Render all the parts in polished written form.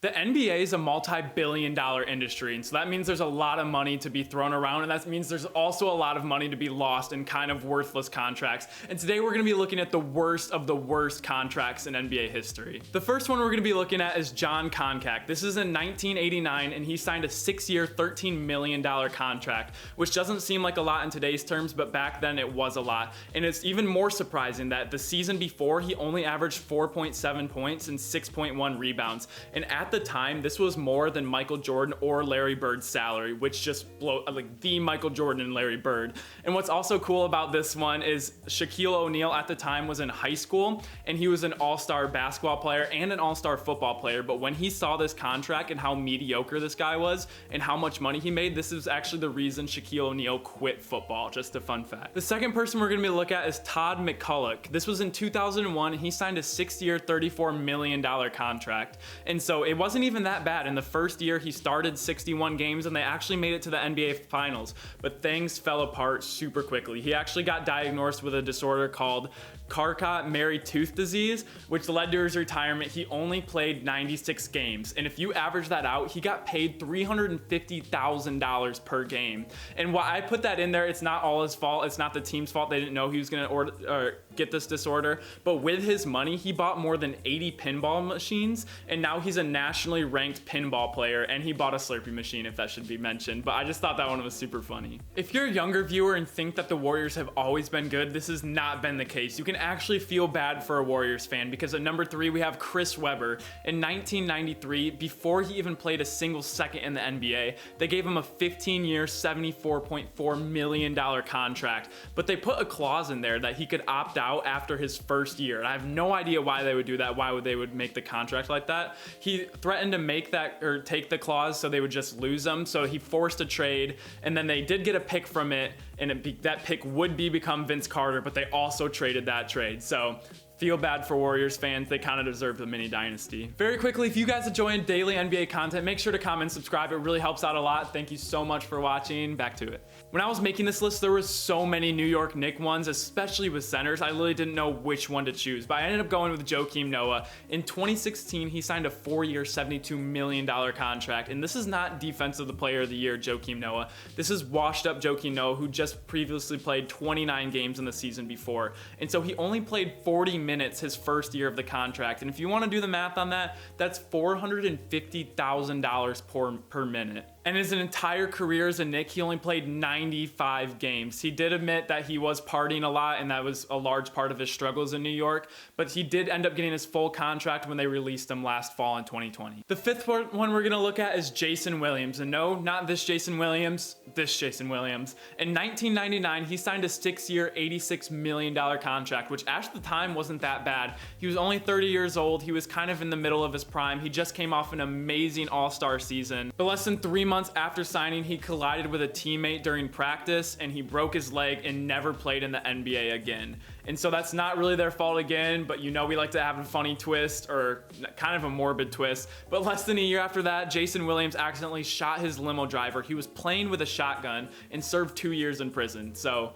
The NBA is a multi-billion-dollar industry, and so that means there's a lot of money to be thrown around, and that means there's also a lot of money to be lost in kind of worthless contracts. And today we're going to be looking at the worst of the worst contracts in NBA history. The first one we're going to be looking at is John Koncak. This is in 1989, and he signed a 6-year, $13 million contract, which doesn't seem like a lot in today's terms, but back then it was a lot. And it's even more surprising that the season before, he only averaged 4.7 points and 6.1 rebounds. And at the time, this was more than Michael Jordan or Larry Bird's salary, which just blow like the Michael Jordan and Larry Bird. And what's also cool about this one is Shaquille O'Neal at the time was in high school, and he was an all-star basketball player and an all-star football player. But when he saw this contract and how mediocre this guy was and how much money he made, this is actually the reason Shaquille O'Neal quit football. Just a fun fact. The second person we're going to be looking at is Todd Mcculloch. This was in 2001, and he signed a 6-year, $34 million contract. And so it wasn't even that bad. In the first year, he started 61 games, and they actually made it to the NBA Finals. But things fell apart super quickly. He actually got diagnosed with a disorder called Charcot-Marie-Tooth disease, which led to his retirement. He only played 96 games. And if you average that out, he got paid $350,000 per game. And why I put that in there, it's not all his fault. It's not the team's fault. They didn't know he was going to get this disorder. But with his money, he bought more than 80 pinball machines, and now he's a nationally ranked pinball player, and he bought a Slurpee machine, if that should be mentioned. But I just thought that one was super funny. If you're a younger viewer and think that the Warriors have always been good, this has not been the case. You can actually feel bad for a Warriors fan, because at number 3 we have Chris Webber. In 1993, before he even played a single second in the NBA, they gave him a 15-year, $74.4 million contract, but they put a clause in there that he could opt out after his first year. And I have no idea why they would do that, why would they would make the contract like that. He threatened to make that or take the clause so they would just lose him, so he forced a trade, and then they did get a pick from it, and that pick would become Vince Carter, but they also traded that trade. So feel bad for Warriors fans. They kind of deserve the mini dynasty. Very quickly, if you guys enjoy daily NBA content, make sure to comment and subscribe. It really helps out a lot. Thank you so much for watching. Back to it. When I was making this list, there was so many New York Knicks ones, especially with centers. I literally didn't know which one to choose, but I ended up going with Keem Noah. In 2016, he signed a 4-year, $72 million contract, and this is not Defensive Player of the Year Keem Noah. This is washed up Keem Noah, who just previously played 29 games in the season before, and so he only played 40 minutes his first year of the contract. And if you want to do the math on that, that's $450,000 per minute. And his entire career as a Knick, he only played 95 games. He did admit that he was partying a lot, and that was a large part of his struggles in New York, but he did end up getting his full contract when they released him last fall in 2020. The fifth one we're going to look at is Jason Williams. And no, not this Jason Williams, this Jason Williams. In 1999, he signed a 6-year, $86 million contract, which at the time wasn't that bad. He was only 30 years old. He was kind of in the middle of his prime. He just came off an amazing all-star season. But less than 3 months after signing, he collided with a teammate during practice, and he broke his leg and never played in the NBA again. And so that's not really their fault again, but you know we like to have a funny twist, or kind of a morbid twist. But less than a year after that, Jason Williams accidentally shot his limo driver. He was playing with a shotgun and served 2 years in prison. So,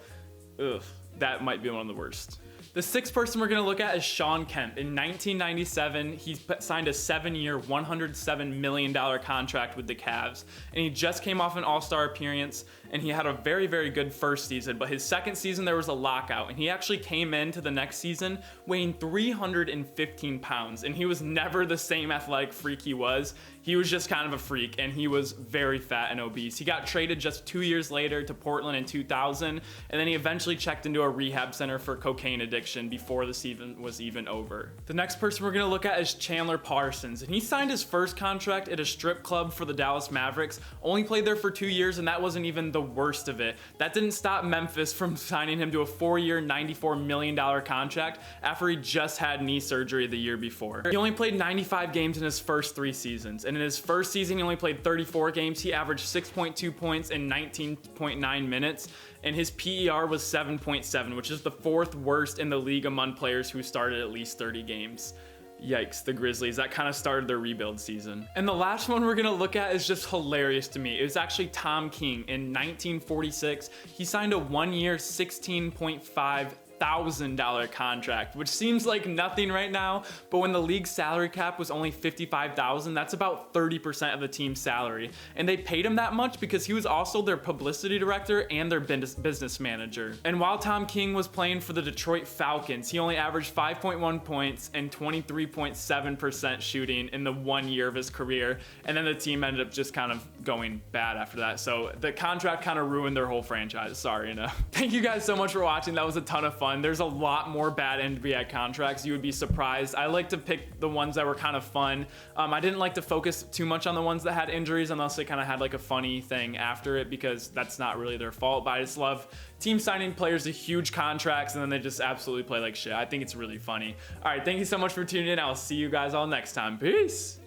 that might be one of the worst. The sixth person we're going to look at is Shawn Kemp. In 1997, he signed a 7-year, $107 million contract with the Cavs, and he just came off an all-star appearance, and he had a very, very good first season, but his second season there was a lockout, and he actually came into the next season weighing 315 pounds, and he was never the same athletic freak he was. He was just kind of a freak, and he was very fat and obese. He got traded just 2 years later to Portland in 2000, and then he eventually checked into a rehab center for cocaine addiction before the season was even over. The next person we're going to look at is Chandler Parsons, and he signed his first contract at a strip club for the Dallas Mavericks, only played there for 2 years, and that wasn't even the worst of it. That didn't stop Memphis from signing him to a 4-year, $94 million contract after he just had knee surgery the year before. He only played 95 games in his first 3 seasons, and in his first season he only played 34 games. He averaged 6.2 points in 19.9 minutes, and his PER was 7.7, which is the 4th worst in the league among players who started at least 30 games. Yikes, the Grizzlies. That kind of started their rebuild season. And the last one we're going to look at is just hilarious to me. It was actually Tom King. In 1946, he signed a 1-year, $16.5 $100,000 contract, which seems like nothing right now, but when the league's salary cap was only $55,000, that's about 30% of the team's salary. And they paid him that much because he was also their publicity director and their business manager. And while Tom King was playing for the Detroit Falcons, he only averaged 5.1 points and 23.7% shooting in the 1 year of his career. And then the team ended up just kind of going bad after that. So the contract kind of ruined their whole franchise. Sorry, Thank you guys so much for watching. That was a ton of fun. There's a lot more bad NBA contracts. You would be surprised. I like to pick the ones that were kind of fun. I didn't like to focus too much on the ones that had injuries unless they kind of had like a funny thing after it, because that's not really their fault. But I just love team signing players to huge contracts and then they just absolutely play like shit. I think it's really funny. All right, thank you so much for tuning in. I'll see you guys all next time. Peace.